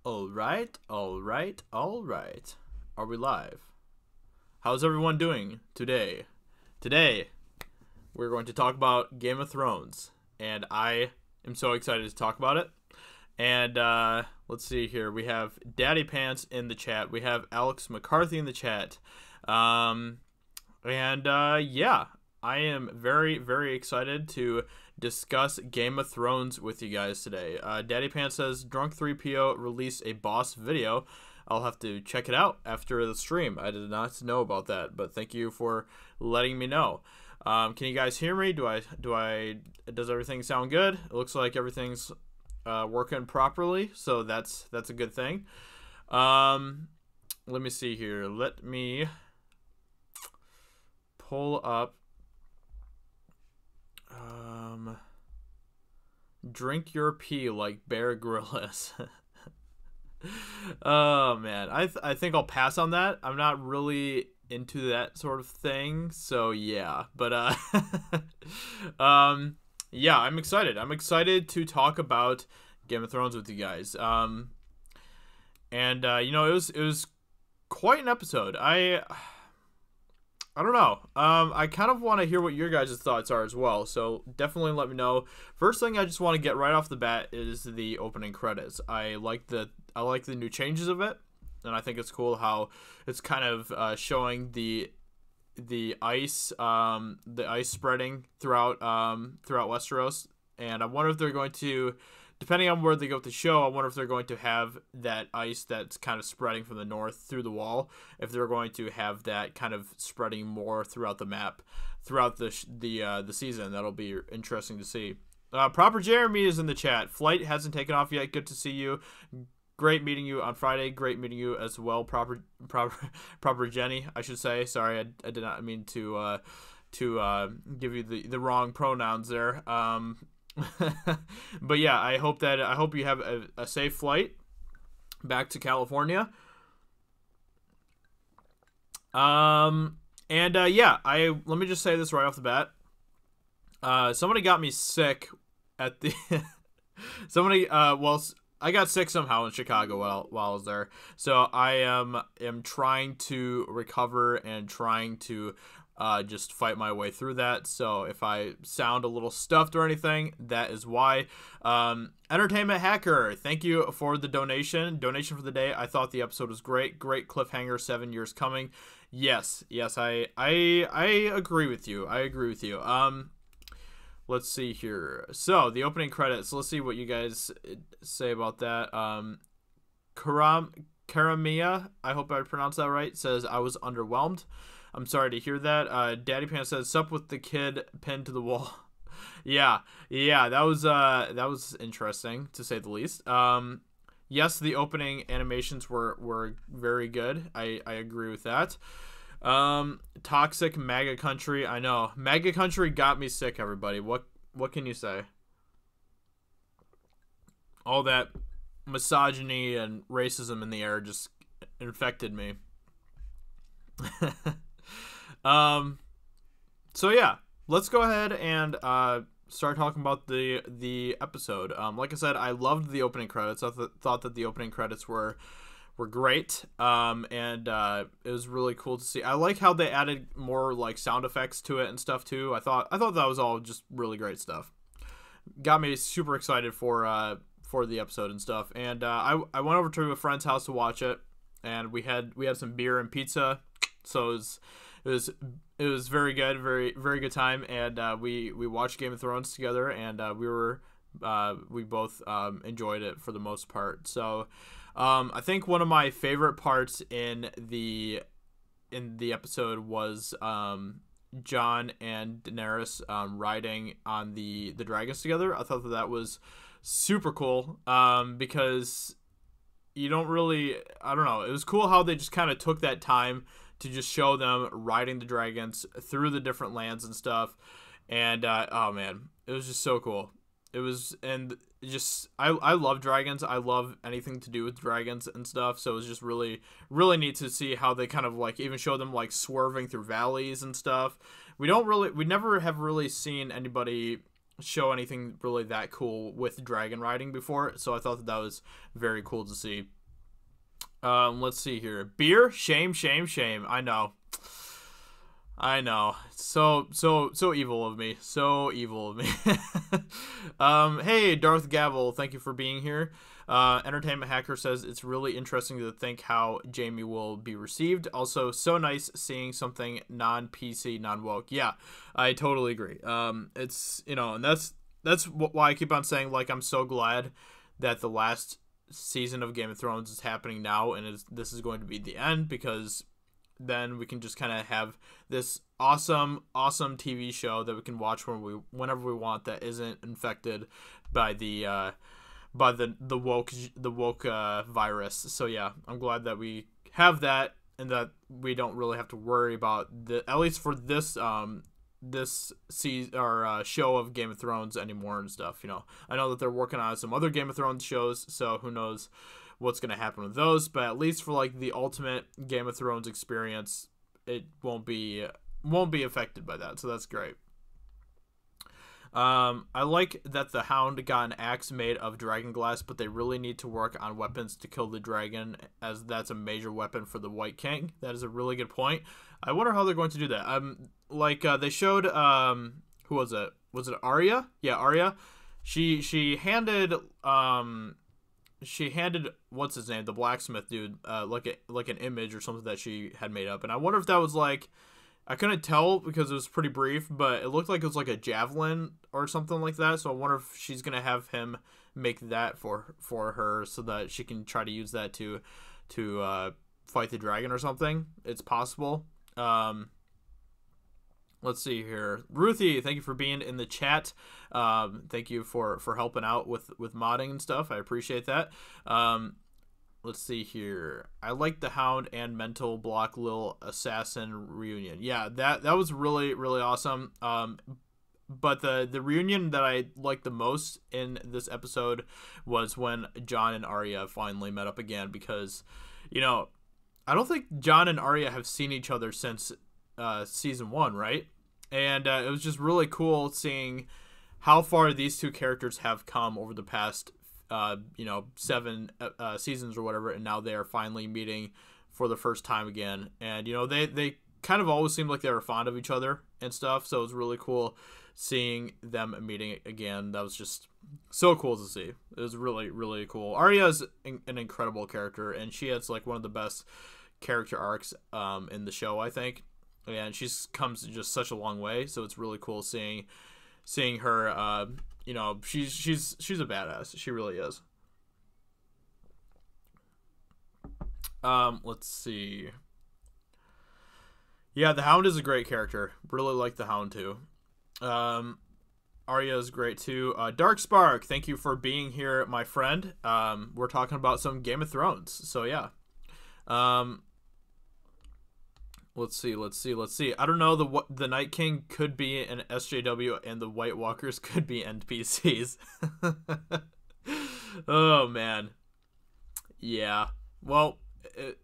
All right. Are we live? How's everyone doing today? Today, we're going to talk about Game of Thrones, and I am so excited to talk about it. And let's see here. We have Daddy Pants in the chat. We have Alex McCarthy in the chat. Yeah, I am very, very excited to discuss Game of Thrones with you guys today. Daddy Pants says, Drunk 3PO released a boss video. I'll have to check it out after the stream. I did not know about that, but thank you for letting me know. Can you guys hear me? Does everything sound good? It looks like everything's working properly, so that's a good thing. Let me see here. Let me pull up drink your pee like Bear Grylls. Oh man, I think I'll pass on that. I'm not really into that sort of thing, so yeah. But yeah, I'm excited. I'm excited to talk about Game of Thrones with you guys. You know, it was quite an episode. I don't know. I kind of want to hear what your guys' thoughts are as well, so definitely let me know. First thing I just want to get right off the bat is the opening credits. I like the new changes of it, and I think it's cool how it's kind of showing the ice spreading throughout Westeros, and I wonder if they're going to, depending on where they go with the show, I wonder if they're going to have that ice that's kind of spreading from the north through the wall, if they're going to have that kind of spreading more throughout the map, throughout the season. That'll be interesting to see. Proper Jeremy is in the chat. Flight hasn't taken off yet. Good to see you. Great meeting you on Friday. Great meeting you as well. Proper Jenny, I should say. Sorry, I did not mean to give you the wrong pronouns there. But yeah, I hope you have a safe flight back to California. Yeah, let me just say this right off the bat. Somebody got me sick at the I got sick somehow in Chicago while I was there. So I am trying to recover and trying to just fight my way through that. So if I sound a little stuffed or anything, that is why. Entertainment Hacker, thank you for the donation for the day. I thought the episode was great cliffhanger, 7 years coming. Yes, I agree with you. Let's see here. So the opening credits, let's see what you guys say about that. Karamia, I hope I pronounced that right, says, I was underwhelmed. I'm sorry to hear that. Daddy Pants says, sup with the kid pinned to the wall. yeah, that was interesting, to say the least. Yes, the opening animations were very good. I agree with that. Toxic MAGA country. I know. MAGA country got me sick, everybody. What can you say? All that misogyny and racism in the air just infected me. So yeah, let's go ahead and start talking about the episode. Like I said, I loved the opening credits. I thought that the opening credits were great. It was really cool to see. I like how they added more like sound effects to it and stuff too. I thought that was all just really great stuff. Got me super excited for the episode and stuff. And I went over to a friend's house to watch it, and we had some beer and pizza. So it was very good, very very good time. And we watched Game of Thrones together, and we both enjoyed it for the most part. So I think one of my favorite parts in the episode was Jon and Daenerys riding on the dragons together. I thought that was super cool because you don't really, I don't know, it was cool how they just kind of took that time to just show them riding the dragons through the different lands and stuff. And oh man, it was just so cool. It was, and just I love dragons. I love anything to do with dragons and stuff. So it was just really really neat to see how they kind of like even show them like swerving through valleys and stuff. We never have really seen anybody show anything really that cool with dragon riding before, so I thought that was very cool to see. Let's see here. Beer? Shame, shame, shame. I know. I know. So evil of me. So evil of me. Hey, Darth Gavel, thank you for being here. Entertainment Hacker says it's really interesting to think how Jamie will be received. Also, so nice seeing something non-PC, non-woke. Yeah, I totally agree. It's, and that's why I keep on saying, like, I'm so glad that the last season of Game of Thrones is happening now, and this is going to be the end, because then we can just kind of have this awesome TV show that we can watch whenever we want, that isn't infected by the woke virus. So yeah, I'm glad that we have that, and that we don't really have to worry about at least for this season or show of Game of Thrones anymore and stuff. I know that they're working on some other Game of Thrones shows, so who knows what's going to happen with those, but at least for like the ultimate Game of Thrones experience, it won't be affected by that, so that's great. I like that the Hound got an axe made of dragon glass, but they really need to work on weapons to kill the dragon, as that's a major weapon for the White King. That is a really good point. I wonder how they're going to do that. They showed who was it? Was it Arya? Yeah, Arya. She handed what's his name, the blacksmith dude, like an image or something that she had made up, and I wonder if that was like, I couldn't tell because it was pretty brief, but it looked like it was like a javelin or something like that. So I wonder if she's gonna have him make that for her, so that she can try to use that to fight the dragon or something. It's possible. Let's see here. Ruthie, thank you for being in the chat. Thank you for helping out with modding and stuff. I appreciate that. Let's see here. I like the Hound and Mental Block Lil Assassin reunion. Yeah, that was really, really awesome. But the reunion that I liked the most in this episode was when Jon and Arya finally met up again, because, I don't think Jon and Arya have seen each other since season 1, right? And it was just really cool seeing how far these two characters have come over the past 7 seasons or whatever, and now they are finally meeting for the first time again. And they kind of always seemed like they were fond of each other and stuff, so it was really cool seeing them meeting again. That was just so cool to see. It was really, really cool. Arya is an incredible character, and she has like one of the best character arcs in the show, I think, and she's comes just such a long way, so it's really cool seeing her. She's a badass. She really is. Let's see. Yeah, the Hound is a great character. Really like the Hound too. Arya is great too. Dark Spark, thank you for being here, my friend. We're talking about some Game of Thrones, so yeah. Let's see. I don't know. The Night King could be an SJW, and the White Walkers could be NPCs. Oh man. Yeah. Well,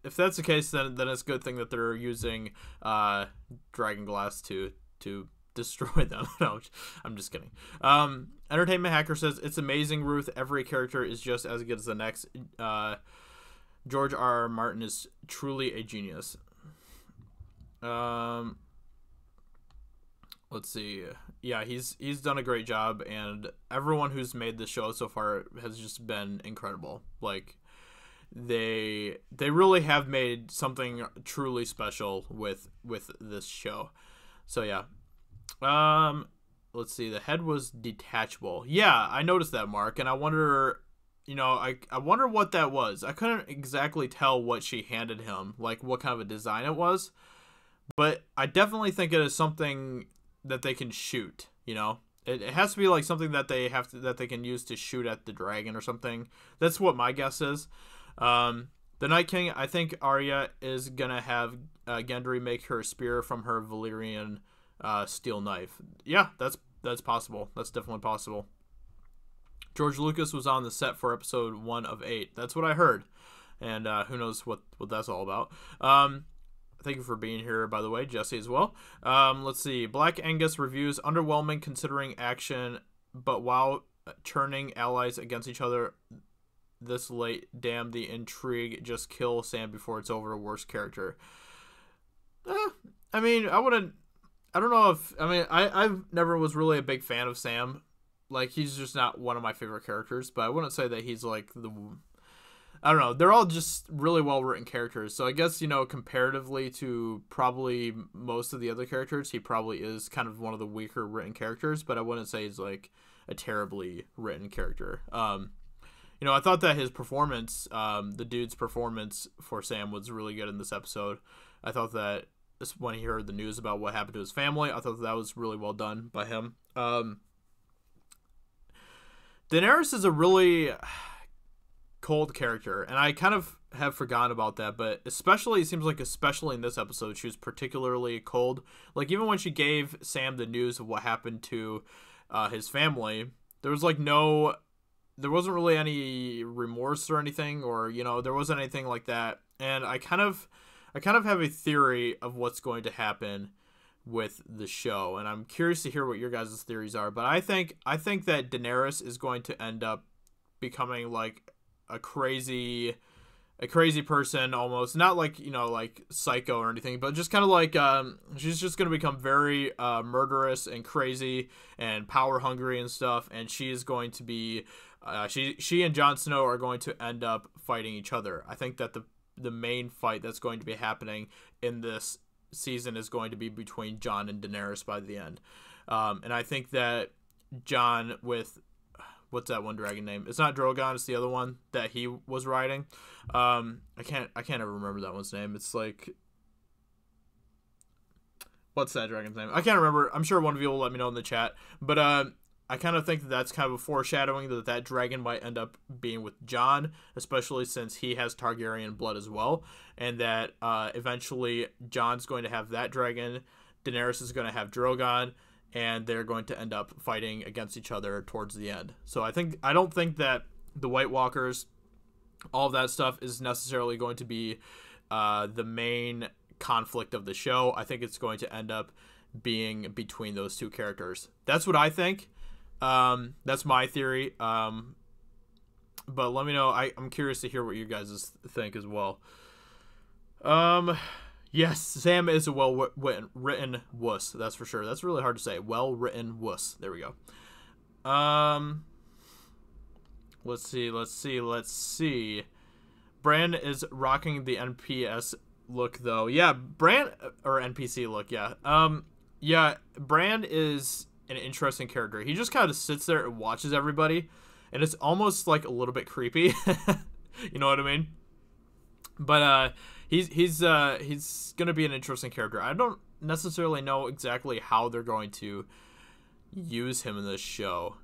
if that's the case, then it's a good thing that they're using dragon glass to destroy them. No, I'm just kidding. Entertainment Hacker says it's amazing, Ruth. Every character is just as good as the next. George R. Martin is truly a genius. Let's see. Yeah, he's done a great job, and everyone who's made the show so far has just been incredible. Like, they really have made something truly special with this show. So yeah. Let's see. The head was detachable. Yeah, I noticed that, Mark, and I wonder, I wonder what that was. I couldn't exactly tell what she handed him, like what kind of a design it was. But I definitely think it is something that they can shoot. It has to be like something that they can use to shoot at the dragon or something. That's what my guess is. The Night King, I think Arya is gonna have Gendry make her spear from her Valyrian steel knife. Yeah, that's possible. That's definitely possible. George Lucas was on the set for episode 1 of 8. That's what I heard, and who knows what that's all about. Thank you for being here, by the way, Jesse, as well. Let's see. Black Angus reviews underwhelming considering action, but while turning allies against each other, this late. Damn the intrigue. Just kill Sam before it's over. Worst character. I mean, I wouldn't. I don't know if. I mean, I never was really a big fan of Sam. Like, he's just not one of my favorite characters. But I wouldn't say that he's like the. I don't know. They're all just really well written characters. So I guess, you know, comparatively to probably most of the other characters, he probably is kind of one of the weaker written characters. But I wouldn't say he's like a terribly written character. You know, I thought that his performance, the dude's performance for Sam was really good in this episode. I thought that when he heard the news about what happened to his family, I thought that was really well done by him. Daenerys is a really cold character, and I kind of have forgotten about that, but especially, it seems like especially in this episode, she was particularly cold. Like, even when she gave Sam the news of what happened to his family, there was like there wasn't really any remorse or anything, or, you know, there wasn't anything like that. And I kind of have a theory of what's going to happen with the show, and I'm curious to hear what your guys' theories are. But I think that Daenerys is going to end up becoming like a crazy person, almost, not like, you know, like psycho or anything, but just kind of like she's just going to become very murderous and crazy and power hungry and stuff, and she is going to be she and Jon Snow are going to end up fighting each other. I think that the main fight that's going to be happening in this season is going to be between Jon and Daenerys by the end. And I think that Jon with, what's that one dragon name? It's not Drogon, it's the other one that he was riding. I can't ever remember that one's name. It's like, what's that dragon's name? I can't remember. I'm sure one of you will let me know in the chat. But I kind of think that that's kind of a foreshadowing that dragon might end up being with Jon, especially since he has Targaryen blood as well, and that eventually Jon's going to have that dragon, Daenerys is going to have Drogon, and they're going to end up fighting against each other towards the end. So I don't think that the White Walkers, all of that stuff, is necessarily going to be the main conflict of the show. I think it's going to end up being between those two characters. That's what I think. That's my theory. But let me know. I'm curious to hear what you guys think as well. Yes, Sam is a well-written wuss. That's for sure. That's really hard to say. Well-written wuss. There we go. Let's see. Bran is rocking the NPS look, though. Yeah, Bran, or NPC look, yeah. Yeah, Bran is an interesting character. He just kind of sits there and watches everybody, and it's almost like a little bit creepy. You know what I mean? But he's gonna be an interesting character. I don't necessarily know exactly how they're going to use him in this show,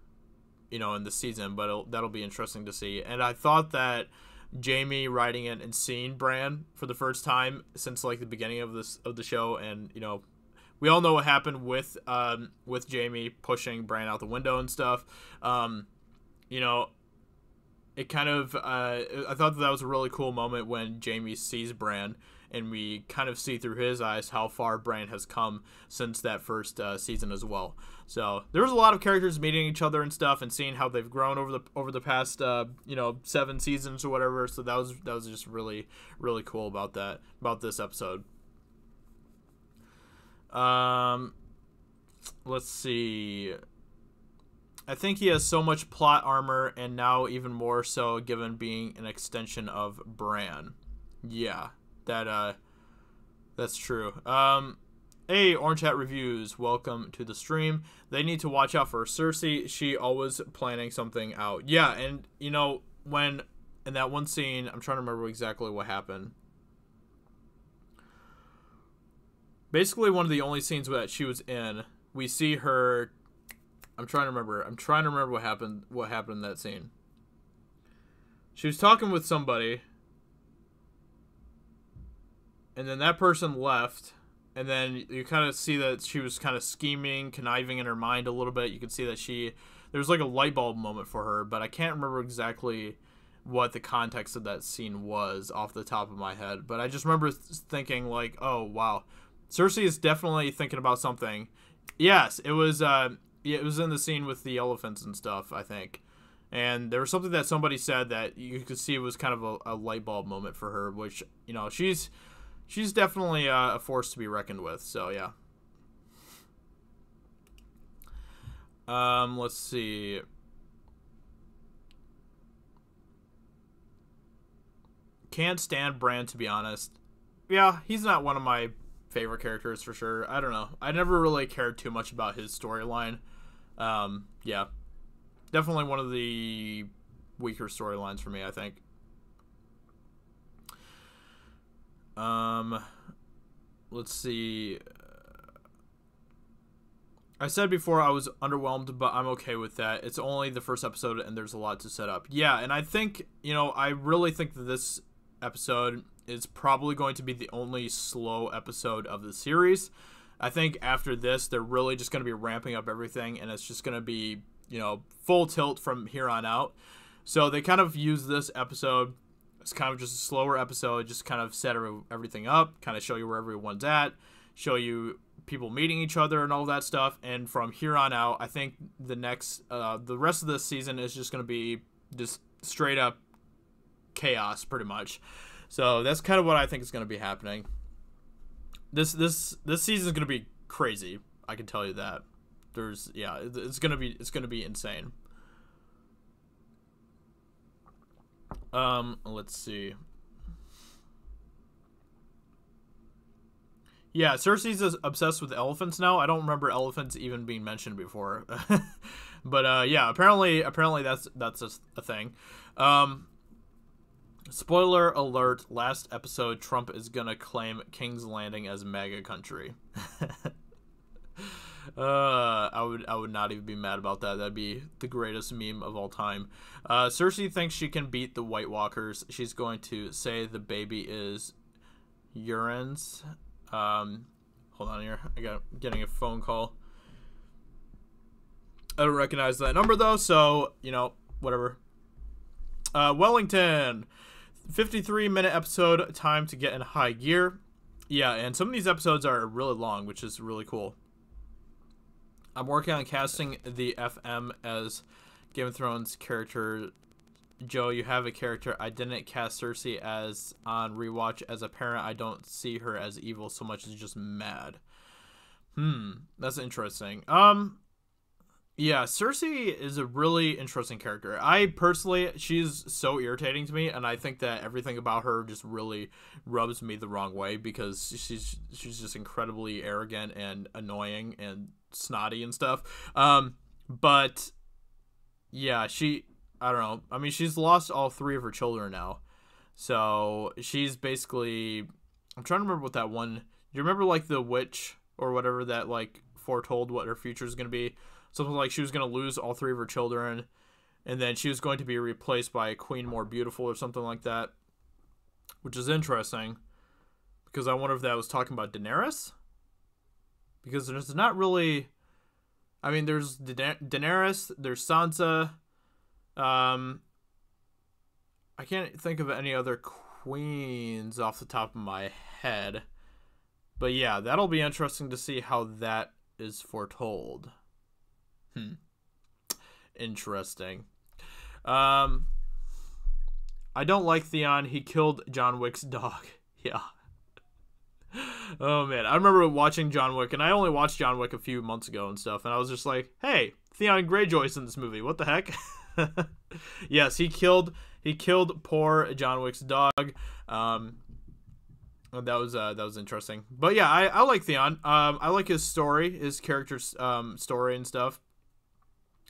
you know, in the season, but that'll be interesting to see. And I thought that Jaime riding in and seeing Bran for the first time since like the beginning of the show, and, you know, we all know what happened with Jaime pushing Bran out the window and stuff. You know, it kind of I thought that was a really cool moment when Jaime sees Bran, and we kind of see through his eyes how far Bran has come since that first season as well. So there was a lot of characters meeting each other and stuff, and seeing how they've grown over the past you know, 7 seasons or whatever. So that was just really, really cool about this episode. Let's see. I think he has so much plot armor, and now even more so given being an extension of Bran. Yeah, that's true. Hey, Orange Hat Reviews, welcome to the stream. They need to watch out for Cersei. She always planning something out. Yeah, and, you know, when in that one scene, I'm trying to remember exactly what happened. Basically, one of the only scenes that she was in, we see her. I'm trying to remember what happened in that scene. She was talking with somebody, and then that person left, and then you kind of see that she was kind of scheming, conniving in her mind a little bit. You could see that there was like a light bulb moment for her, but I can't remember exactly what the context of that scene was off the top of my head. But I just remember thinking like, oh wow, Cersei is definitely thinking about something. Yes, it was in the scene with the elephants and stuff, I think. And there was something that somebody said that you could see was kind of a light bulb moment for her, which, you know, she's definitely a force to be reckoned with. So yeah. Let's see. Can't stand Bran, to be honest. Yeah, he's not one of my favorite characters for sure. I don't know. I never really cared too much about his storyline. Yeah. Definitely one of the weaker storylines for me, I think. Let's see. I said before I was underwhelmed, but I'm okay with that. It's only the first episode and there's a lot to set up. Yeah, and I think, you know, I really think that this episode is probably going to be the only slow episode of the series. I think after this, they're really just going to be ramping up everything, and it's just going to be, you know, full tilt from here on out. So they kind of use this episode as kind of just a slower episode, just kind of set everything up, kind of show you where everyone's at, show you people meeting each other and all that stuff. And from here on out, I think the rest of this season is just going to be just straight up chaos, pretty much. So that's kind of what I think is going to be happening. This season is going to be crazy. I can tell you that. It's going to be insane. Let's see. Yeah, Cersei's obsessed with elephants now. I don't remember elephants even being mentioned before. But yeah, apparently that's a thing. Spoiler alert, last episode, Trump is gonna claim King's Landing as MAGA country. I would not even be mad about that. That'd be the greatest meme of all time. Cersei thinks she can beat the White Walkers. She's going to say the baby is Euron's. Hold on here. Getting a phone call. I don't recognize that number though, so, you know, whatever. Wellington. 53-minute episode, time to get in high gear. Yeah, and some of these episodes are really long, which is really cool. I'm working on casting the FM as Game of Thrones character. Joe, you have a character. I didn't cast Cersei as on rewatch. As a parent, I don't see her as evil so much as just mad. That's interesting. Yeah, Cersei is a really interesting character. She's so irritating to me, and I think that everything about her just really rubs me the wrong way because she's just incredibly arrogant and annoying and snotty and stuff. But yeah, I don't know. I mean, she's lost all 3 of her children now. So she's basically, I'm trying to remember what that one, do you remember like the witch or whatever that like foretold what her future is going to be? Something like she was going to lose all 3 of her children, and then she was going to be replaced by a queen more beautiful or something like that, which is interesting because I wonder if that was talking about Daenerys, because there's not really, I mean, there's Daenerys, there's Sansa. I can't think of any other queens off the top of my head, but yeah, that'll be interesting to see how that is foretold. Interesting. I don't like Theon. He killed John Wick's dog. Yeah. Oh man, I remember watching John Wick, and I only watched John Wick a few months ago and stuff, and I was just like, hey, Theon Greyjoy's in this movie. What the heck? Yes, he killed poor John Wick's dog. That was interesting. But yeah, I like Theon. I like his story, his character's story and stuff.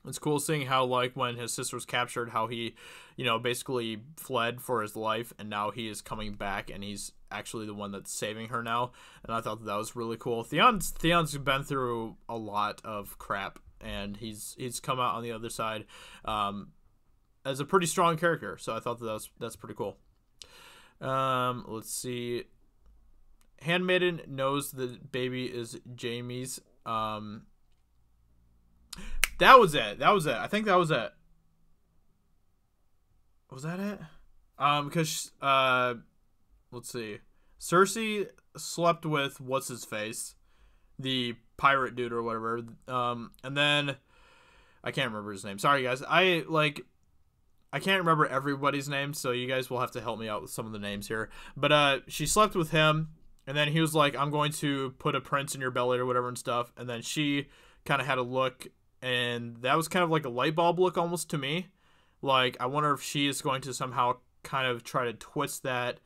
It's cool seeing how, like, when his sister was captured, how he, you know, basically fled for his life, and now he is coming back, and he's actually the one that's saving her now. And I thought that was really cool. Theon's been through a lot of crap, and he's come out on the other side as a pretty strong character. So I thought that's pretty cool. Let's see. Handmaiden knows the baby is Jaime's. That was it. I think that was it. Was that it? Because let's see. Cersei slept with what's his face, the pirate dude or whatever. And then I can't remember his name. Sorry guys. I can't remember everybody's name, so you guys will have to help me out with some of the names here. But she slept with him, and then he was like, I'm going to put a prince in your belly or whatever and stuff. And then she kind of had a look, and that was kind of like a light bulb look almost to me. Like, I wonder if she is going to somehow kind of try to twist that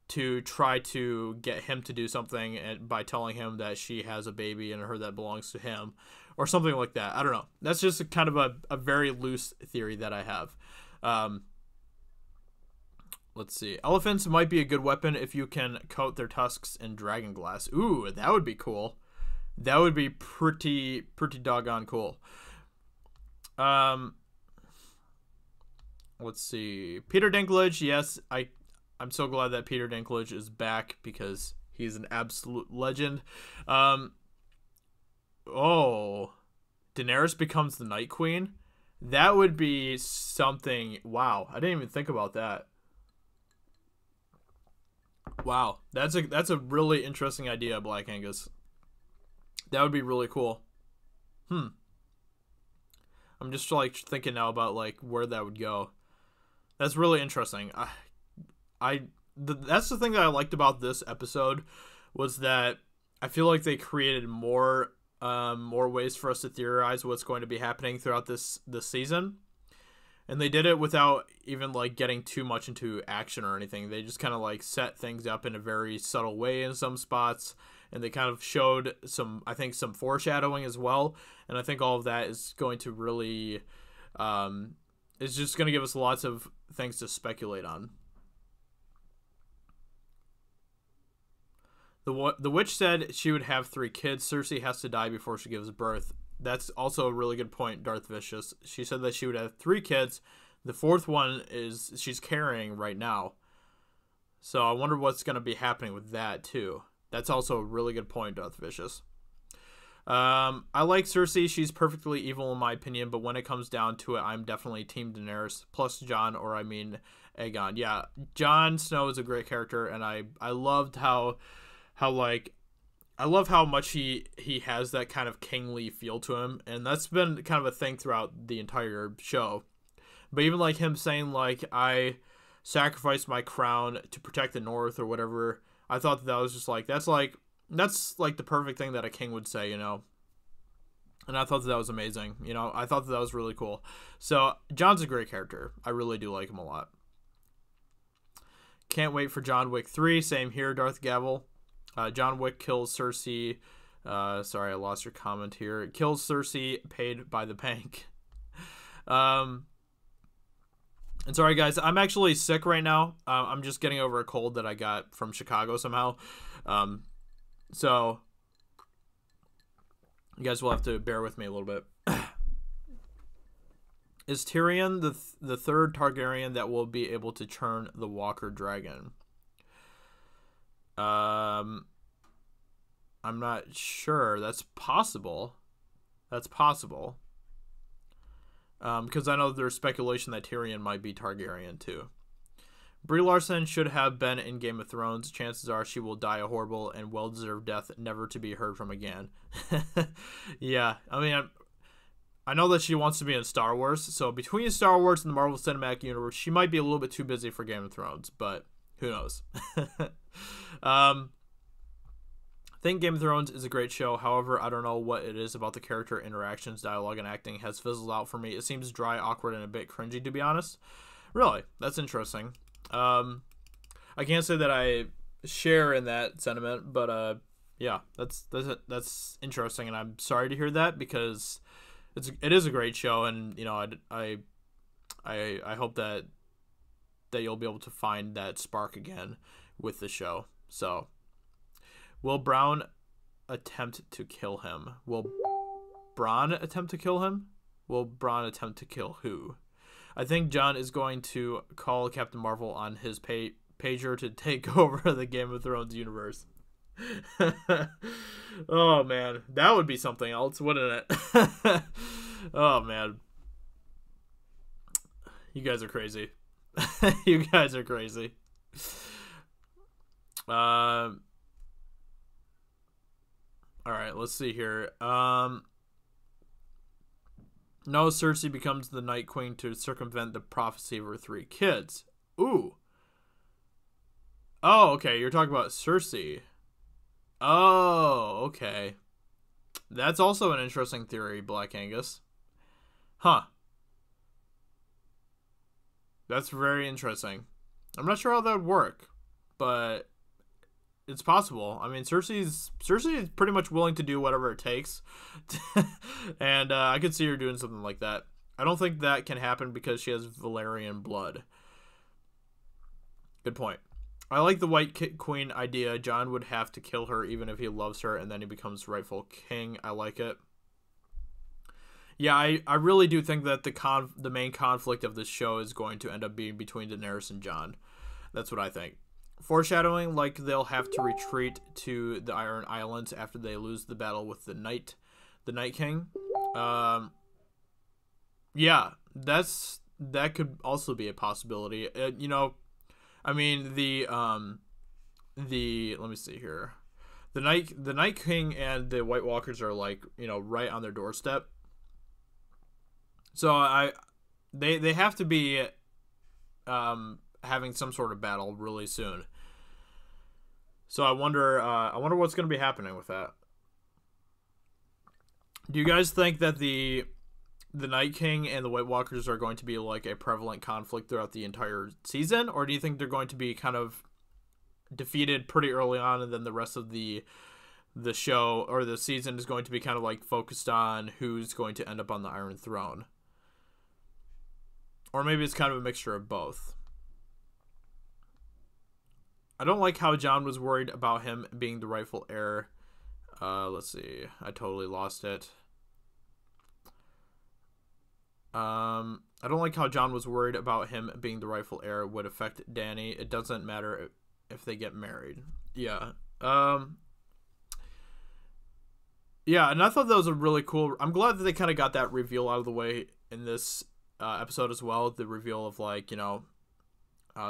to try to get him to do something by telling him that she has a baby and her that belongs to him or something like that. I don't know. That's just kind of a very loose theory that I have. Let's see. Elephants might be a good weapon if you can coat their tusks in dragon glass. Ooh, that would be cool. That would be pretty doggone cool. Let's see. Peter Dinklage, yes, I'm so glad that Peter Dinklage is back because he's an absolute legend. Oh, Daenerys becomes the Night Queen. That would be something. Wow, I didn't even think about that. Wow, that's a really interesting idea, Black Angus. That would be really cool. I'm just like thinking now about like where that would go. That's really interesting. That's the thing that I liked about this episode was that I feel like they created more ways for us to theorize what's going to be happening throughout this season. And they did it without even like getting too much into action or anything. They just kind of like set things up in a very subtle way in some spots, and they kind of showed some foreshadowing as well. And I think all of that is going to really it's just going to give us lots of things to speculate on. The witch said she would have 3 kids. Cersei has to die before she gives birth. That's also a really good point, Darth Vicious. She said that she would have 3 kids. The 4th one is she's carrying right now. So I wonder what's going to be happening with that too. That's also a really good point, Darth Vicious. I like Cersei. She's perfectly evil in my opinion, but when it comes down to it, I'm definitely Team Daenerys plus Jon, or I mean Aegon. Yeah, Jon Snow is a great character, and I loved how I love how much he has that kind of kingly feel to him, and that's been kind of a thing throughout the entire show. But even like him saying like, I sacrificed my crown to protect the North or whatever, I thought that was just like that's like the perfect thing that a king would say, you know. And I thought that was amazing, you know. I thought that was really cool. So Jon's a great character. I really do like him a lot. Can't wait for John Wick 3. Same here, Darth Gavel. John Wick kills Cersei. Sorry, I lost your comment here. Kills Cersei, paid by the bank. And sorry, guys, I'm actually sick right now. I'm just getting over a cold that I got from Chicago somehow. So you guys will have to bear with me a little bit. Is Tyrion the 3rd Targaryen that will be able to turn the Walker Dragon? I'm not sure. That's possible. Because I know there's speculation that Tyrion might be Targaryen too. Brie Larson should have been in Game of Thrones. Chances are she will die a horrible and well-deserved death, never to be heard from again. Yeah, I mean, I know that she wants to be in Star Wars, so between Star Wars and the Marvel Cinematic Universe, she might be a little bit too busy for Game of Thrones, but who knows? I think Game of Thrones is a great show. However, I don't know what it is about the character interactions, dialogue, and acting has fizzled out for me. It seems dry, awkward, and a bit cringy, to be honest. Really, that's interesting. I can't say that I share in that sentiment, but yeah, that's interesting, and I'm sorry to hear that because it is a great show, and you know I hope that you'll be able to find that spark again with the show. So, will Bronn attempt to kill him? Will Bronn attempt to kill him? Will Bronn attempt to kill who? I think Jon is going to call Captain Marvel on his pager to take over the Game of Thrones universe. Oh, man. That would be something else, wouldn't it? Oh, man. You guys are crazy. You guys are crazy. All right, let's see here. No, Cersei becomes the Night Queen to circumvent the prophecy of her 3 kids. Ooh. Oh, okay. You're talking about Cersei. Oh, okay. That's also an interesting theory, Black Angus. Huh. That's very interesting. I'm not sure how that would work, but it's possible. I mean, Cersei is pretty much willing to do whatever it takes, and I could see her doing something like that. I don't think that can happen because she has Valyrian blood. Good point. I like the White Queen idea. Jon would have to kill her even if he loves her, and then he becomes rightful king. I like it. Yeah, I really do think that the main conflict of this show is going to end up being between Daenerys and Jon. That's what I think. Foreshadowing, like they'll have to retreat to the Iron Islands after they lose the battle with the Night King. Yeah, that could also be a possibility. You know, I mean let me see here. The Night King and the White Walkers are like, you know, right on their doorstep. So they have to be having some sort of battle really soon. So I wonder what's going to be happening with that. Do you guys think that the Night King and the White Walkers are going to be like a prevalent conflict throughout the entire season, or do you think they're going to be kind of defeated pretty early on, and then the rest of the show or the season is going to be kind of like focused on who's going to end up on the Iron Throne? Or maybe it's kind of a mixture of both. I don't like how Jon was worried about him being the rightful heir. Let's see. I totally lost it. I don't like how Jon was worried about him being the rightful heir would affect Dany. It doesn't matter if they get married. Yeah. Yeah, and I thought that was a really cool... I'm glad that they kind of got that reveal out of the way in this episode as well. The reveal of, like, you know,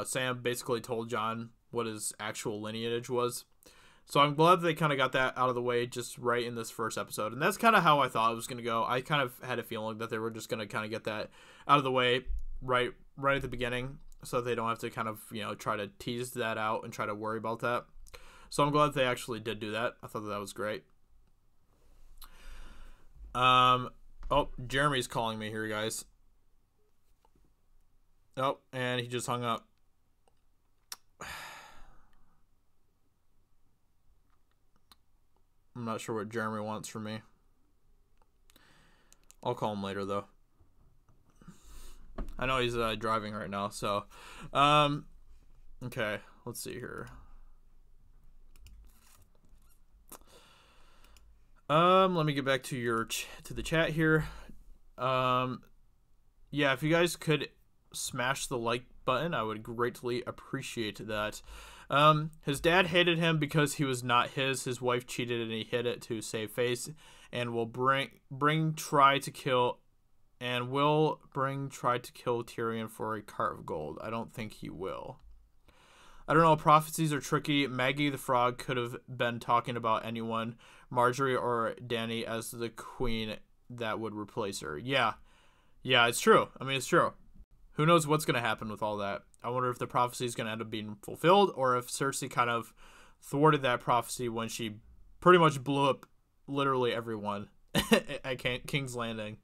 Sam basically told Jon what his actual lineage was. So I'm glad that they kind of got that out of the way just right in this first episode. And that's kind of how I thought it was going to go. I kind of had a feeling that they were just going to kind of get that out of the way right at the beginning, so that they don't have to kind of, you know, try to tease that out and try to worry about that. So I'm glad they actually did do that. I thought that was great. Oh, Jeremy's calling me here, guys. Oh, and he just hung up. I'm not sure what Jeremy wants from me. I'll call him later, though. I know he's driving right now, so... okay, let's see here. Let me get back to the chat here. Yeah, if you guys could smash the like button, I would greatly appreciate that. His dad hated him because he was not his. His wife cheated and he hid it to save face, and will try to kill Tyrion for a cart of gold. I don't think he will. I don't know. Prophecies are tricky. Maggie the Frog could have been talking about anyone, Marjorie or Dany, as the queen that would replace her. Yeah, it's true. I mean, it's true. Who knows what's going to happen with all that? I wonder if the prophecy is going to end up being fulfilled, or if Cersei kind of thwarted that prophecy when she pretty much blew up literally everyone at King's Landing.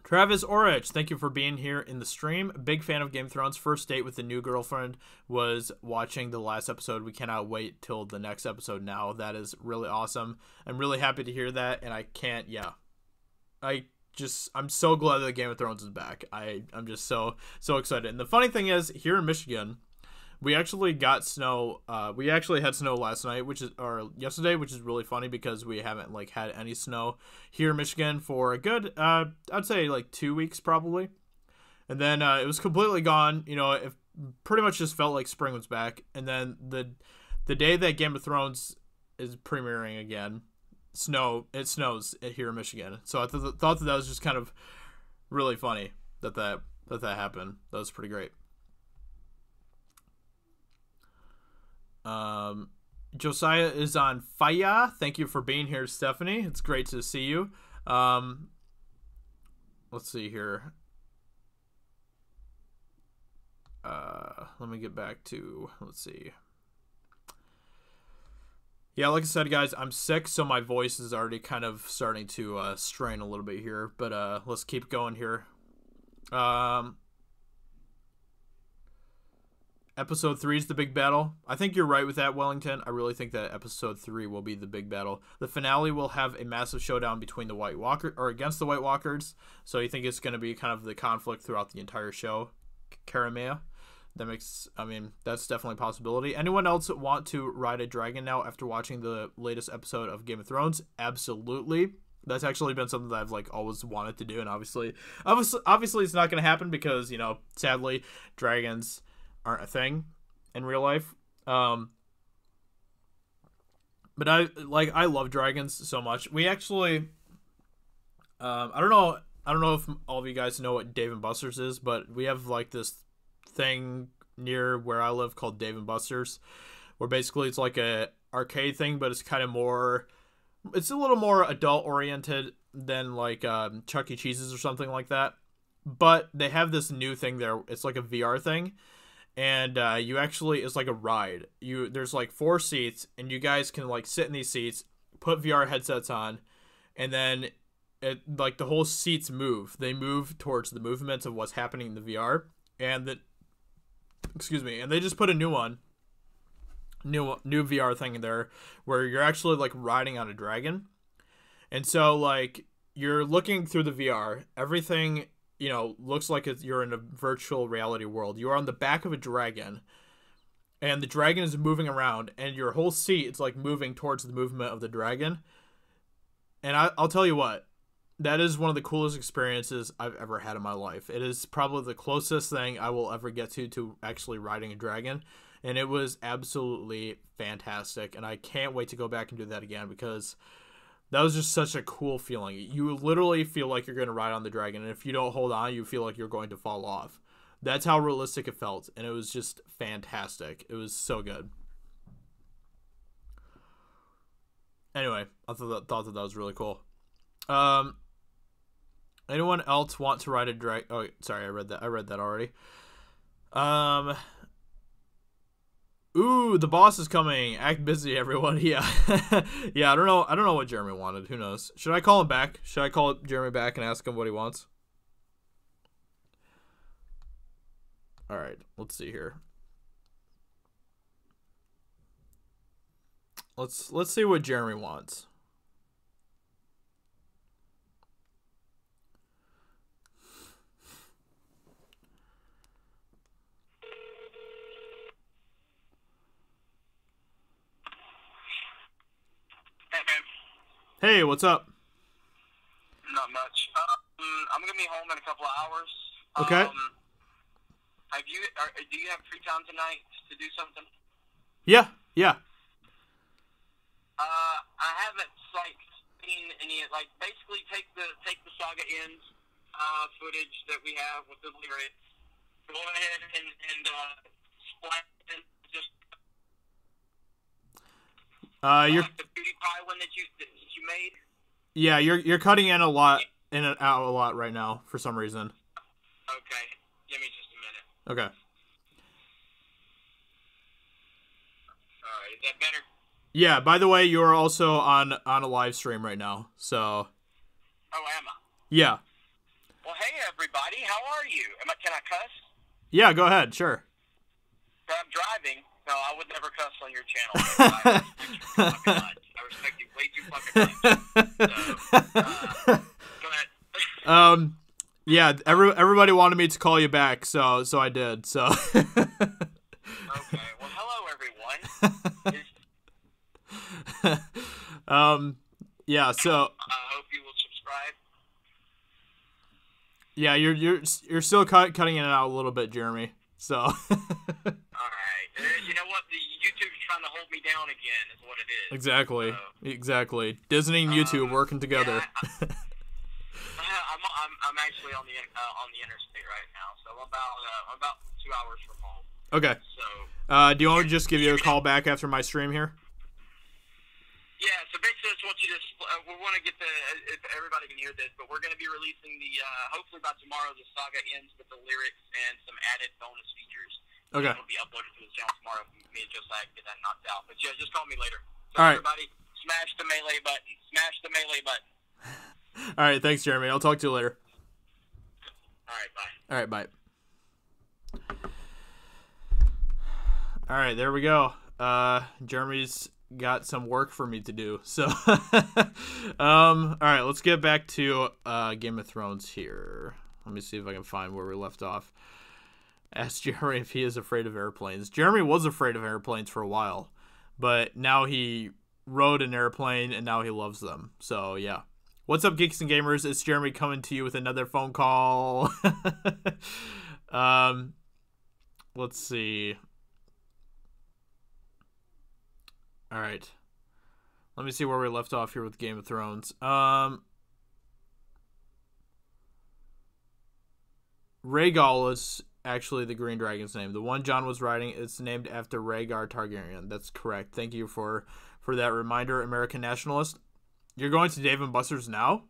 Travis Orich, thank you for being here in the stream. Big fan of Game of Thrones. First date with the new girlfriend was watching the last episode. We cannot wait till the next episode now. That is really awesome. I'm really happy to hear that, and I'm so glad that Game of Thrones is back. I'm just so excited. And the funny thing is, here in Michigan, we actually got snow. We actually had snow last night, yesterday, which is really funny because we haven't had any snow here in Michigan for a good, I'd say 2 weeks probably. And then it was completely gone. You know, it pretty much just felt like spring was back. And then the day that Game of Thrones is premiering again, it snows here in Michigan. So I thought that was just kind of really funny that happened. That was pretty great. Josiah is on fire. Thank you for being here, Stephanie. It's great to see you. Let's see here. Let me get back to, let's see. Yeah, like I said, guys, I'm sick, so my voice is already kind of starting to strain a little bit here. But let's keep going here. Episode 3 is the big battle. I think you're right with that, Wellington. I really think that episode 3 will be the big battle. The finale will have a massive showdown between the White Walker or against the White Walkers. So you think it's going to be kind of the conflict throughout the entire show, Karamea? That makes, I mean, that's definitely a possibility. Anyone else want to ride a dragon now after watching the latest episode of Game of Thrones? Absolutely. That's actually been something that I've like always wanted to do, and obviously it's not going to happen because, you know, sadly, dragons aren't a thing in real life. But I love dragons so much. We actually, I don't know if all of you guys know what Dave and Buster's is, but we have like this thing near where I live called Dave and Buster's, where basically it's like a arcade thing, but it's kind of more, it's a little more adult oriented than like Chuck E. Cheese's or something like that. But they have this new thing there. It's like a VR thing, and you actually, it's like a ride. There's like 4 seats, and you guys can like sit in these seats, put VR headsets on, and then it like the whole seats move. They move towards the movements of what's happening in the VR, and and they just put a new VR thing in there where you're actually like riding on a dragon. And so like you're looking through the VR, everything, you know, looks like you're in a virtual reality world. You're on the back of a dragon, and the dragon is moving around, and your whole seat is like moving towards the movement of the dragon. And I'll tell you what, that is one of the coolest experiences I've ever had in my life. It is probably the closest thing I will ever get to actually riding a dragon. And it was absolutely fantastic. And I can't wait to go back and do that again, because that was just such a cool feeling. You literally feel like you're going to ride on the dragon. And if you don't hold on, you feel like you're going to fall off. That's how realistic it felt. And it was just fantastic. It was so good. Anyway, I thought that was really cool. Anyone else want to ride a dragon? Oh, sorry, I read that already. Ooh, the boss is coming. Act busy, everyone. Yeah. Yeah, I don't know what Jeremy wanted. Who knows? Should I call him back? Should I call Jeremy back and ask him what he wants? All right, let's see here. Let's see what Jeremy wants. Hey, what's up? Not much. I'm gonna be home in a couple of hours. Okay. Do you have free time tonight to do something? Yeah. I haven't seen any basically take the Saga Ends footage that we have with the lyrics. Go ahead and splash it just. You're like the PewDiePie one that you made. Yeah, you're cutting in a lot, in and out a lot right now for some reason. Okay, give me just a minute. Okay. All right, is that better? Yeah. By the way, you're also on a live stream right now, so. Oh, am I? Yeah. Well, hey everybody, how are you? Can I cuss? Yeah, go ahead. Sure. I'm driving. No, I would never cuss on your channel. I respect you way too fucking much. So, go ahead. Yeah, everybody wanted me to call you back, so I did. So. Okay. Well, hello everyone. Yeah. So. I hope you will subscribe. Yeah, you're still cutting in and out a little bit, Jeremy. So. All right. You know what? The YouTube's trying to hold me down again. Is what it is. Exactly. So, Exactly. Disney and YouTube working together. Yeah, I'm actually on the interstate right now, so I'm about 2 hours from home. Okay. So. Do you want me to just give you a call back after my stream here? Yeah, so basically, I just want you to. We want to get if everybody can hear this, but we're going to be releasing hopefully by tomorrow, the saga ends with the lyrics and some added bonus features. Okay. It'll be uploaded to the channel tomorrow. Me and Josiah get that knocked out. But yeah, just call me later. All So right. everybody, smash the melee button. Smash the melee button. All right, thanks, Jeremy. I'll talk to you later. All right, bye. All right, bye. All right, there we go. Jeremy's got some work for me to do. So, all right, let's get back to Game of Thrones here. Let me see if I can find where we left off. Ask Jeremy if he is afraid of airplanes. Jeremy was afraid of airplanes for a while, but now he rode an airplane and now he loves them. So, yeah. What's up, Geeks and Gamers? It's Jeremy coming to you with another phone call. Let's see. All right. Let me see where we left off here with Game of Thrones. Rhaegal is actually the Green Dragon's name. The one John was riding is named after Rhaegar Targaryen. That's correct. Thank you for that reminder, American nationalist. You're going to Dave & Buster's now?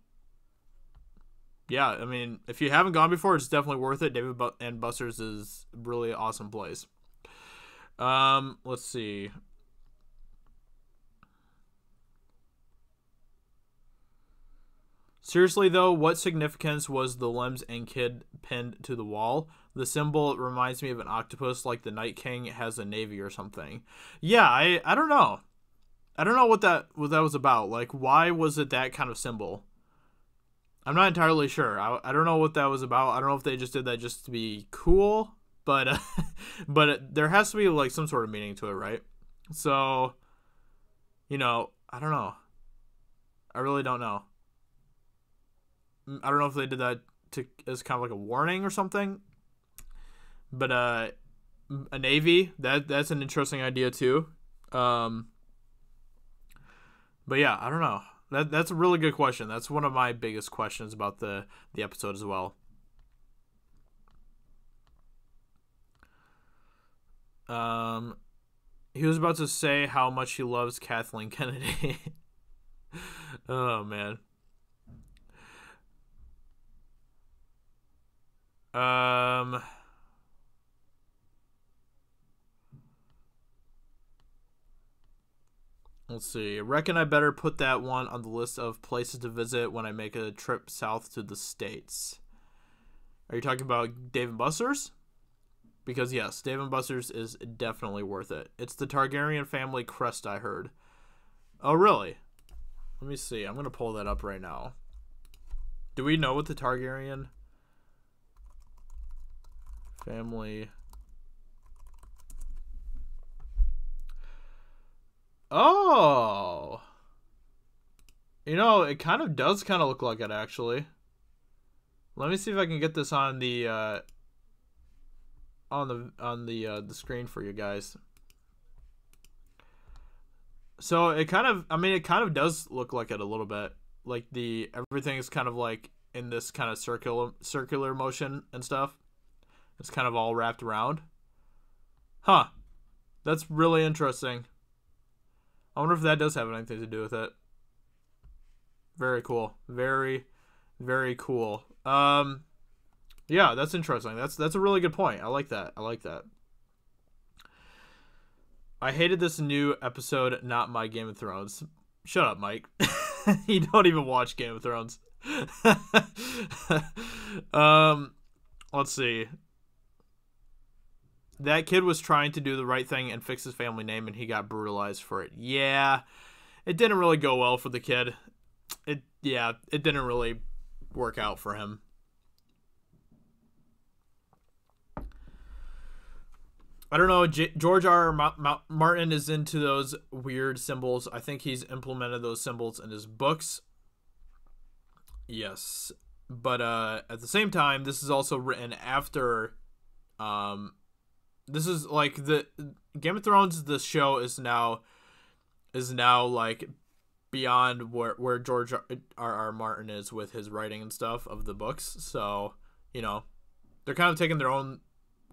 Yeah, I mean, if you haven't gone before, it's definitely worth it. Dave & Buster's is a really awesome place. Let's see. Seriously, though, what significance was the Lems and Kid pinned to the wall? The symbol reminds me of an octopus, like the Night King has a navy or something. Yeah, I don't know. I don't know what that was about. Like, why was it that kind of symbol? I'm not entirely sure. I don't know what that was about. I don't know if they just did that just to be cool, but there has to be like some sort of meaning to it, right? So, I don't know. I really don't know. I don't know if they did that as kind of like a warning or something. But a navy, that's an interesting idea too. But yeah, I don't know. That's a really good question. That's one of my biggest questions about the episode as well. He was about to say how much he loves Kathleen Kennedy. Oh man. Let's see. I reckon I better put that one on the list of places to visit when I make a trip south to the States. Are you talking about Dave & Buster's? Because yes, Dave & Buster's is definitely worth it. It's the Targaryen family crest, I heard. Oh, really? Let me see. I'm going to pull that up right now. Do we know what the Targaryen family... Oh, it kind of does kind of look like it, actually. Let me see if I can get this on the the screen for you guys. So it kind of does look like it a little bit. Like everything is kind of like in this kind of circular motion and stuff. It's kind of all wrapped around. Huh. That's really interesting. I wonder if that does have anything to do with it. Very cool. Very, very cool. Yeah, that's interesting. That's a really good point. I like that. I hated this new episode, not my Game of Thrones. Shut up, Mike. You don't even watch Game of Thrones. Let's see. That kid was trying to do the right thing and fix his family name, and he got brutalized for it. Yeah, it didn't really go well for the kid. It didn't really work out for him. I don't know. George R. Martin is into those weird symbols. I think he's implemented those symbols in his books. Yes, but at the same time, this is also written after. This is like the Game of Thrones. The show is now like beyond where George R. Martin is with his writing and stuff of the books. So they're kind of taking their own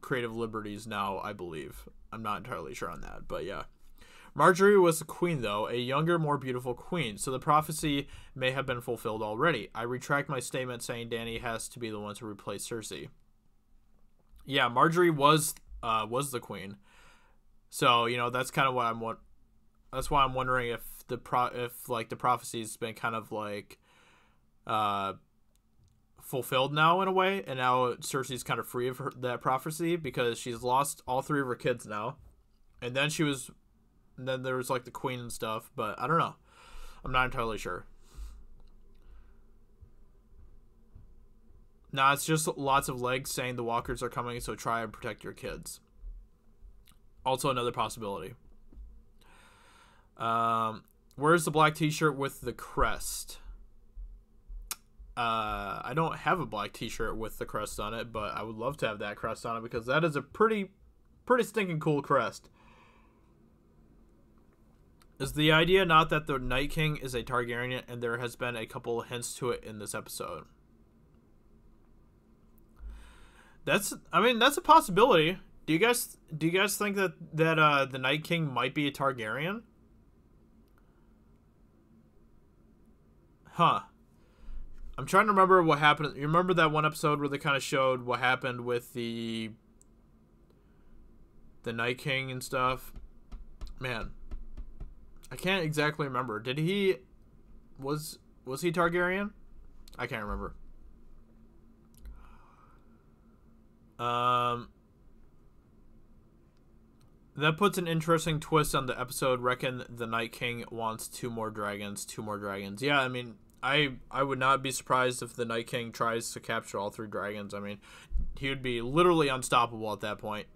creative liberties now, I believe. I'm not entirely sure on that, but yeah. Marjorie was the queen, though, a younger, more beautiful queen, so the prophecy may have been fulfilled already. I retract my statement saying Dany has to be the one to replace Cersei. Yeah, Marjorie was the queen. So, that's kind of what that's why I'm wondering if the prophecy's been kind of like fulfilled now in a way, and now Cersei's kind of free of that prophecy because she's lost all 3 of her kids now. And then there was like the queen and stuff, but I don't know. I'm not entirely sure. Nah, it's just lots of legs saying the walkers are coming, so try and protect your kids. Also another possibility. Where's the black t-shirt with the crest? I don't have a black t-shirt with the crest on it, but I would love to have that crest on it because that is a pretty stinking cool crest. Is the idea not that the Night King is a Targaryen, and there has been a couple of hints to it in this episode? That's a possibility. Do you guys think that the Night King might be a Targaryen? Huh. I'm trying to remember what happened. You remember that one episode where they kind of showed what happened with the Night King and stuff? Man, I can't exactly remember. Was he Targaryen? I can't remember. That puts an interesting twist on the episode. Reckon the Night King wants 2 more dragons. Yeah, I mean, I would not be surprised if the Night King tries to capture all 3 dragons. I mean, he would be literally unstoppable at that point.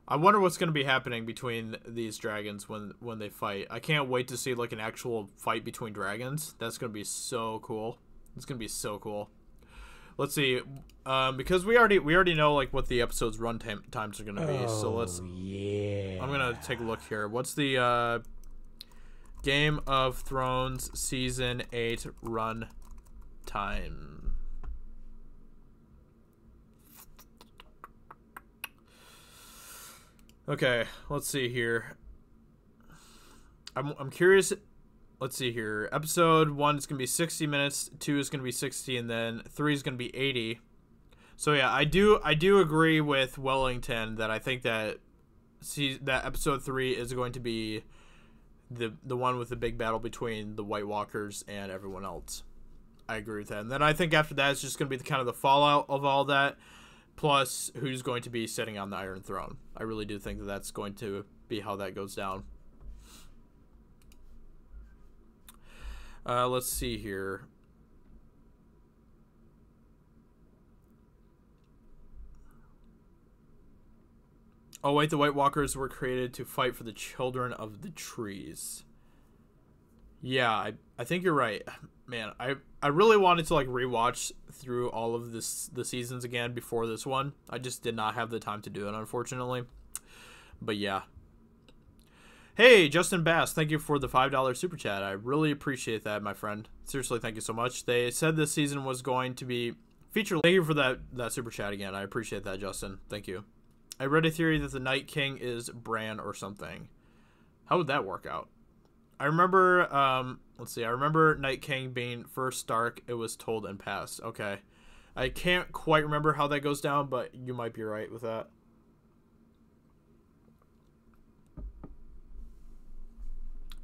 I wonder what's going to be happening between these dragons when they fight. I can't wait to see like an actual fight between dragons. That's going to be so cool. It's going to be so cool. Let's see, because we already know like what the episode's run times are going to be. So I'm going to take a look here. What's the Game of Thrones Season 8 run time? Okay, let's see here. I'm curious. Let's see here. Episode 1 is going to be 60 minutes, 2 is going to be 60, and then 3 is going to be 80. So yeah, I do agree with Wellington that I think that episode 3 is going to be the one with the big battle between the White Walkers and everyone else. I agree with that. And then I think after that it's just going to be kind of the fallout of all that, plus who's going to be sitting on the Iron Throne. I really do think that that's going to be how that goes down. Let's see here. Oh wait, the White Walkers were created to fight for the children of the trees. Yeah, I think you're right. Man, I really wanted to like rewatch through all of the seasons again before this one. I just did not have the time to do it, unfortunately. But yeah. Hey, Justin Bass, thank you for the $5 super chat. I really appreciate that, my friend. Seriously, thank you so much. They said this season was going to be featured. Thank you for that super chat again. I appreciate that, Justin. Thank you. I read a theory that the Night King is Bran or something. How would that work out? I remember, let's see. I remember Night King being first Stark. It was told and passed. Okay. I can't quite remember how that goes down, but you might be right with that.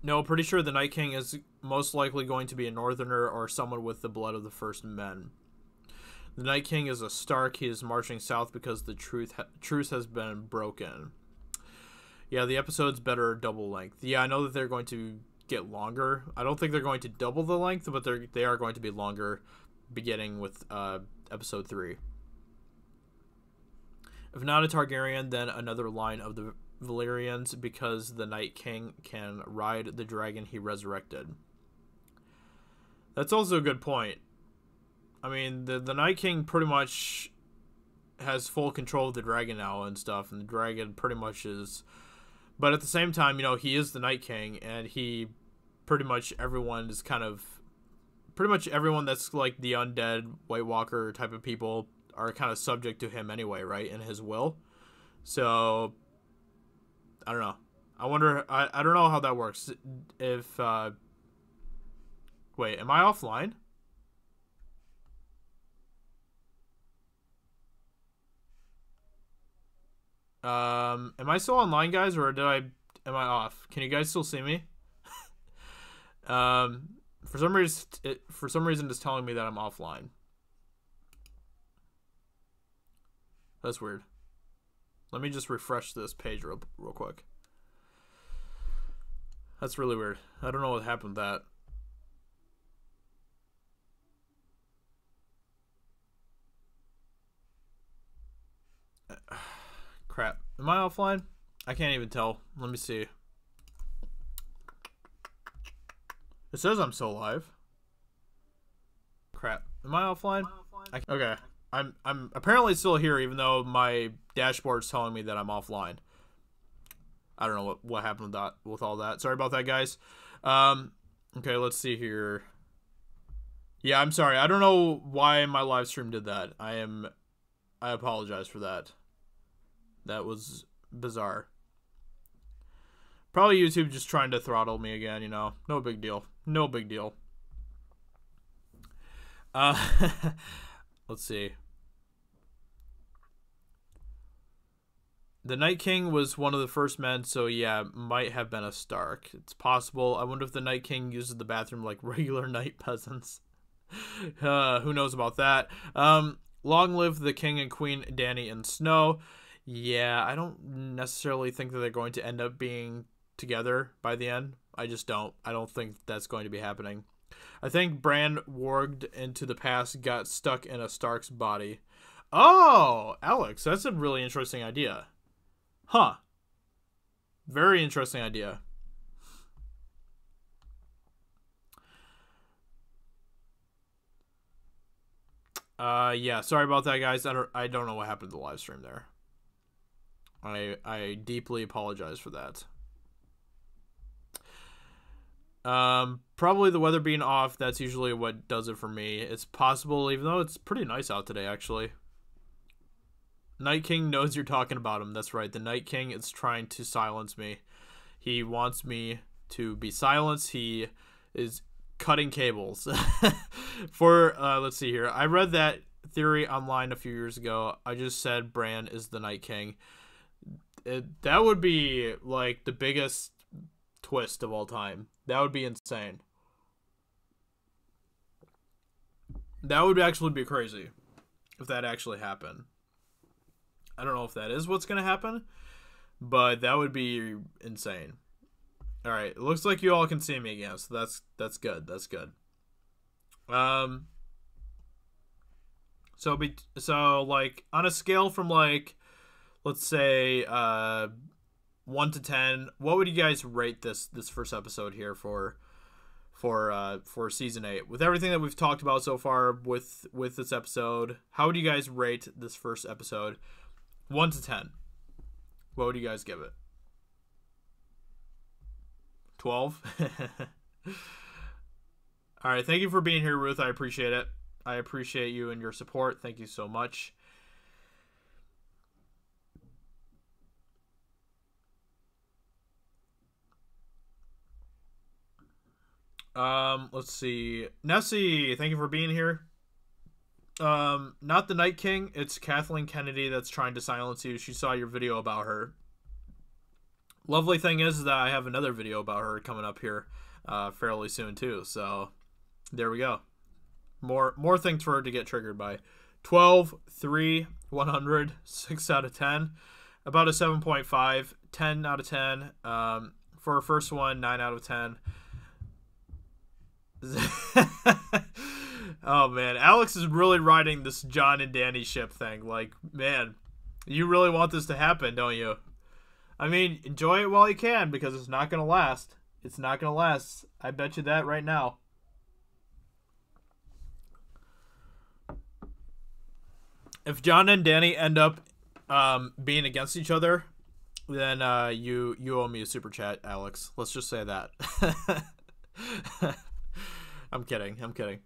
No, pretty sure the Night King is most likely going to be a Northerner or someone with the blood of the first men. The Night King is a Stark. He is marching south because the truce has been broken. Yeah, the episode's better double length. Yeah, I know that they're going to get longer. I don't think they're going to double the length, but they are going to be longer, beginning with episode 3. If not a Targaryen, then another line of the Valyrians, because the Night King can ride the dragon he resurrected. That's also a good point. I mean, the Night King pretty much has full control of the dragon now and stuff, and the dragon pretty much is... But at the same time, you know, he is the Night King, and he... Pretty much everyone is kind of... Pretty much everyone that's like the undead, White Walker type of people are kind of subject to him anyway, right? In his will. So... I don't know. I wonder. I don't know how that works. If wait, am I offline? Am I still online, guys, or am I off? Can you guys still see me? For some reason, it's telling me that I'm offline. That's weird. Let me just refresh this page real quick. That's really weird. I don't know what happened with that. Crap. Am I offline? I can't even tell. Let me see. It says I'm still live. Crap. Am I offline? Okay. I'm apparently still here, even though my dashboard's telling me that I'm offline. I don't know what happened with all that. Sorry about that, guys. Okay, let's see here. Yeah, I'm sorry. I don't know why my live stream did that. I apologize for that. That was bizarre. Probably YouTube just trying to throttle me again, you know. No big deal. No big deal. Let's see. The Night King was one of the first men, so yeah, might have been a Stark. It's possible. I wonder if the Night King uses the bathroom like regular night peasants. Who knows about that? Long live the King and Queen, Dany and Snow. Yeah, I don't necessarily think that they're going to end up being together by the end. I just don't. I don't think that's going to be happening. I think Bran warged into the past, got stuck in a Stark's body. Oh, Alex, that's a really interesting idea. Huh. Very interesting idea. Yeah, sorry about that, guys. I don't know what happened to the live stream there. I deeply apologize for that. Probably the weather being off, that's usually what does it for me. It's possible, even though it's pretty nice out today, actually. Night King knows you're talking about him. That's right. The Night King is trying to silence me. He wants me to be silenced. He is cutting cables. Let's see here. I read that theory online a few years ago. I just said Bran is the Night King. That would be like the biggest twist of all time. That would be insane. That would actually be crazy if that actually happened. I don't know if that is what's going to happen, but that would be insane. All right, it looks like you all can see me again, so that's good. That's good. So like on a scale from like, let's say 1 to 10, what would you guys rate this first episode here for season 8? With everything that we've talked about so far with this episode, how would you guys rate this first episode? 1 to 10. What would you guys give it? 12? All right, thank you for being here, Ruth. I appreciate it. I appreciate you and your support. Thank you so much. Let's see. Nessie, thank you for being here. Not the Night King. It's Kathleen Kennedy that's trying to silence you. She saw your video about her. Lovely thing is that I have another video about her coming up here fairly soon too. So there we go. More things for her to get triggered by. 12, 3, 100, 6 out of 10. About a 7.5, 10 out of 10. For her first one, 9 out of 10. Oh man, Alex is really riding this Jon and Dany ship thing. Like, man, you really want this to happen, don't you? I mean, enjoy it while you can, because it's not gonna last. It's not gonna last. I bet you that right now. If Jon and Dany end up being against each other, then you owe me a super chat, Alex. Let's just say that. I'm kidding.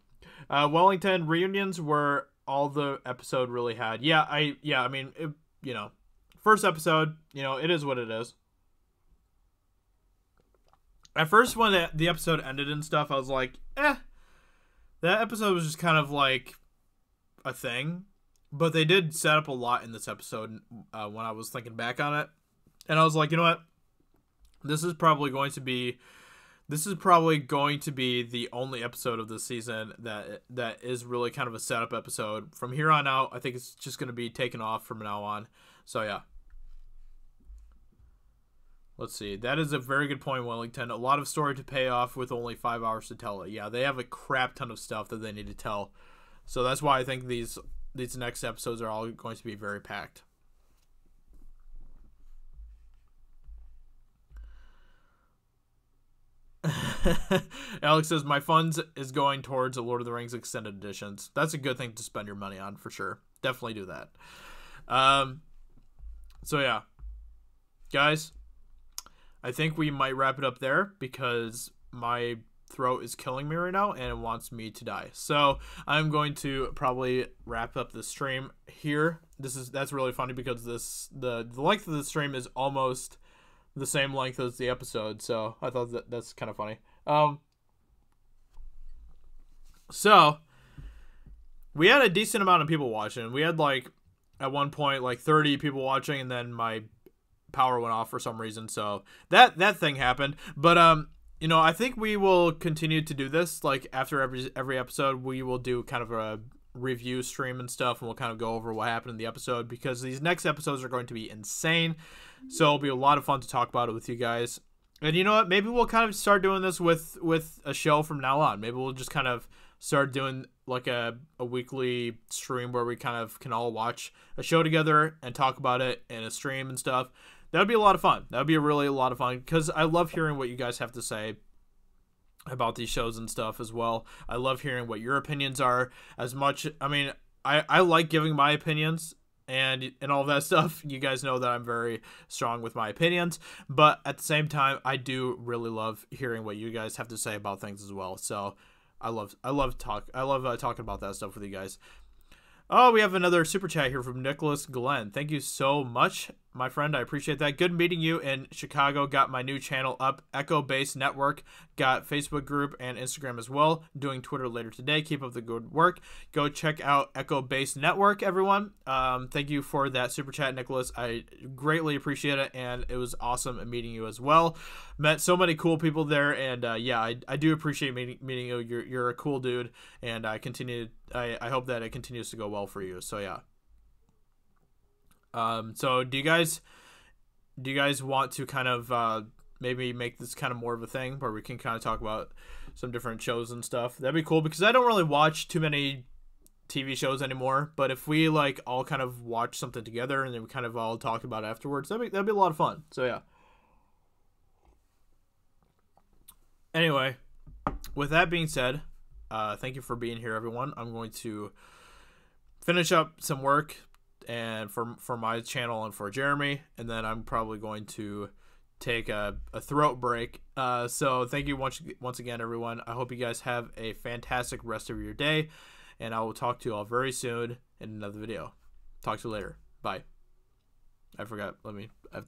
Wellington reunions were all the episode really had. I mean, first episode, it is what it is. at first when the episode ended and stuff, I was like, that episode was just kind of like a thing. But they did set up a lot in this episode when I was thinking back on it. And I was like, you know what? This is probably going to be the only episode of this season that is really kind of a setup episode. From here on out, I think it's just going to be taken off from now on. So, yeah. Let's see. That is a very good point, Wellington. A lot of story to pay off with only 5 hours to tell it. Yeah, they have a crap ton of stuff that they need to tell. So that's why I think these next episodes are all going to be very packed. Alex says, my funds is going towards the Lord of the Rings extended editions. That's a good thing to spend your money on, for sure. Definitely do that. So, yeah. Guys, I think we might wrap it up there because my throat is killing me right now and it wants me to die. So I'm going to probably wrap up the stream here. That's really funny because the length of the stream is almost the same length as the episode. So I thought that's kind of funny. So we had a decent amount of people watching. We had like at one point like 30 people watching, and then my power went off for some reason. So that thing happened. But you know, I think we will continue to do this. Like after every episode, we will do kind of a review stream and stuff, and we'll kind of go over what happened in the episode because these next episodes are going to be insane. So it'll be a lot of fun to talk about it with you guys. And you know what? Maybe we'll kind of start doing this with a show from now on. Maybe we'll just kind of start doing like a weekly stream where we kind of can all watch a show together and talk about it in a stream and stuff. That would be a lot of fun. That would be really a lot of fun because I love hearing what you guys have to say about these shows and stuff as well. I love hearing what your opinions are as much. I mean, I like giving my opinions and all of that stuff. You guys know that I'm very strong with my opinions, but at the same time, I do really love hearing what you guys have to say about things as well. So I love talking about that stuff with you guys. Oh, we have another super chat here from Nicholas Glenn. Thank you so much, my friend. I appreciate that. Good meeting you in Chicago. Got my new channel up, Echo Base Network. Got Facebook group and Instagram as well. Doing Twitter later today. Keep up the good work. Go check out Echo Base Network, everyone. Thank you for that super chat, Nicholas. I greatly appreciate it, and it was awesome meeting you as well. Met so many cool people there, and yeah, I do appreciate meeting you. You're a cool dude, and I hope that it continues to go well for you. So yeah. So do you guys want to kind of maybe make this kind of more of a thing where we can kind of talk about some different shows and stuff? That'd be cool because I don't really watch too many TV shows anymore. But if we like all kind of watch something together and then we kind of all talk about it afterwards, that'd be a lot of fun. So yeah. Anyway, with that being said, thank you for being here, everyone. I'm going to finish up some work and for my channel and for Jeremy, and then I'm probably going to take a throat break. So thank you once again, everyone. I hope you guys have a fantastic rest of your day, and I will talk to you all very soon in another video. Talk to you later. Bye. I forgot. I have to